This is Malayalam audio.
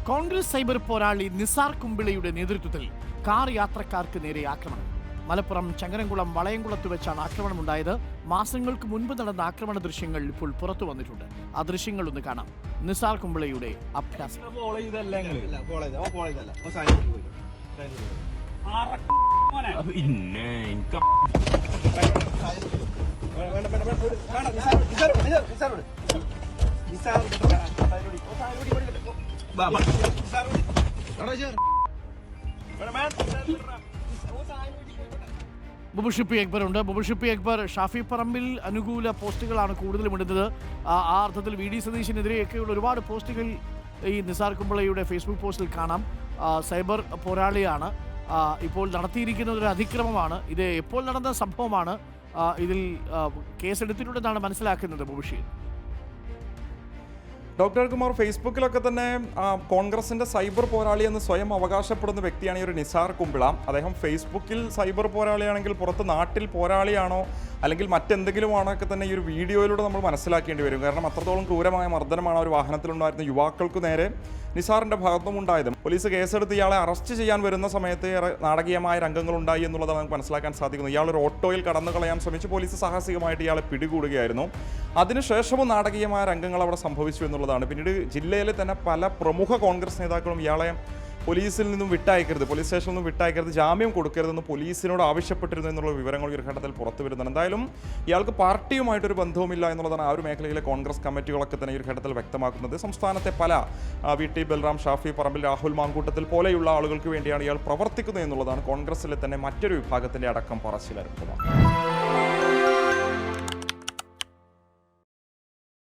കോൺഗ്രസ് സൈബർ പോരാളി നിസാർ കുമ്പിളിയുടെ നേതൃത്വത്തിൽ കാർ യാത്രക്കാർക്ക് നേരെ ആക്രമണം. മലപ്പുറം ചങ്ങരംകുളം വളയംകുളത്ത് വെച്ചാണ് ആക്രമണമുണ്ടായത്. മാസങ്ങൾക്ക് മുൻപ് നടന്ന ആക്രമണ ദൃശ്യങ്ങൾ ഇപ്പോൾ പുറത്തു വന്നിട്ടുണ്ട്. ആ ദൃശ്യങ്ങൾ ഒന്ന് കാണാം. നിസാർ കുമ്പിളിയുടെ അഭ്യാസം. ബുബുഷിപ്പി അക്ബർ ഉണ്ട്. ബുബുഷിപ്പി അക്ബർ, ഷാഫി പറമ്പിൽ അനുകൂല പോസ്റ്റുകളാണ് കൂടുതലും ഇടുന്നത്. ആ അർത്ഥത്തിൽ വി ഡി സതീശിനെതിരെയൊക്കെയുള്ള ഒരുപാട് പോസ്റ്റുകൾ ഈ നിസാർ കുമ്പിളയുടെ ഫേസ്ബുക്ക് പോസ്റ്റിൽ കാണാം. സൈബർ പോരാളിയാണ്. ഇപ്പോൾ നടത്തിയിരിക്കുന്നത് ഒരു അതിക്രമമാണ്. ഇത് എപ്പോൾ നടന്ന സംഭവമാണ്. ഇതിൽ കേസെടുത്തിട്ടുണ്ടെന്നാണ് മനസ്സിലാക്കുന്നത്. ബുബുഷി ഡോക്ടർ കുമാർ, ഫേസ്ബുക്കിലൊക്കെ തന്നെ കോൺഗ്രസിന്റെ സൈബർ പോരാളി എന്ന് സ്വയം അവകാശപ്പെടുന്ന വ്യക്തിയാണ് ഈ ഒരു നിസാർ കുമ്പിള. അദ്ദേഹം ഫേസ്ബുക്കിൽ സൈബർ പോരാളിയാണെങ്കിൽ പുറത്ത് നാട്ടിൽ പോരാളിയാണോ അല്ലെങ്കിൽ മറ്റെന്തെങ്കിലും ആണോ ഒക്കെ തന്നെ ഈ ഒരു വീഡിയോയിലൂടെ നമ്മൾ മനസ്സിലാക്കേണ്ടി വരും. കാരണം അത്രത്തോളം ക്രൂരമായ മർദ്ദനമാണ് ഒരു വാഹനത്തിലുണ്ടായിരുന്ന യുവാക്കൾക്ക് നേരെ നിസാറിന്റെ ഭാഗത്തും ഉണ്ടായത്. പോലീസ് കേസെടുത്ത് ഇയാളെ അറസ്റ്റ് ചെയ്യാൻ വരുന്ന സമയത്ത് നാടകീയമായ രംഗങ്ങളുണ്ടായി എന്നുള്ളതാണ് നമുക്ക് മനസ്സിലാക്കാൻ സാധിക്കുന്നത്. ഇയാളൊരു ഓട്ടോയിൽ കടന്നു കളയാൻ ശ്രമിച്ച് പോലീസ് സാഹസികമായിട്ട് ഇയാളെ പിടികൂടുകയായിരുന്നു. അതിനുശേഷവും നാടകീയമായ രംഗങ്ങൾ അവിടെ സംഭവിച്ചു എന്നുള്ളതാണ്. പിന്നീട് ജില്ലയിലെ തന്നെ പല പ്രമുഖ കോൺഗ്രസ് നേതാക്കളും ഇയാളെ പോലീസിൽ നിന്നും വിട്ടയക്കരുത്, പോലീസ് സ്റ്റേഷനിൽ നിന്നും വിട്ടയക്കരുത്, ജാമ്യം കൊടുക്കരുതെന്ന് പോലീസിനോട് ആവശ്യപ്പെട്ടിരുന്നു എന്നുള്ള വിവരങ്ങൾ ഈ ഒരു ഘട്ടത്തിൽ പുറത്തു വരുന്നുണ്ട്. എന്തായാലും ഇയാൾക്ക് പാർട്ടിയുമായിട്ടൊരു ബന്ധവുമില്ല എന്നുള്ളതാണ് ആ ഒരു മേഖലയിലെ കോൺഗ്രസ് കമ്മിറ്റികളൊക്കെ തന്നെ ഈ ഒരു ഘട്ടത്തിൽ വ്യക്തമാക്കുന്നത്. സംസ്ഥാനത്തെ പല വി ടി ബൽറാം, ഷാഫി പറമ്പിൽ, രാഹുൽ മാങ്കൂട്ടത്തിൽ പോലെയുള്ള ആളുകൾക്ക് വേണ്ടിയാണ് ഇയാൾ പ്രവർത്തിക്കുന്നത് എന്നുള്ളതാണ് കോൺഗ്രസിലെ തന്നെ മറ്റൊരു വിഭാഗത്തിൻ്റെ അടക്കം പറച്ചിലായിരുന്നത്.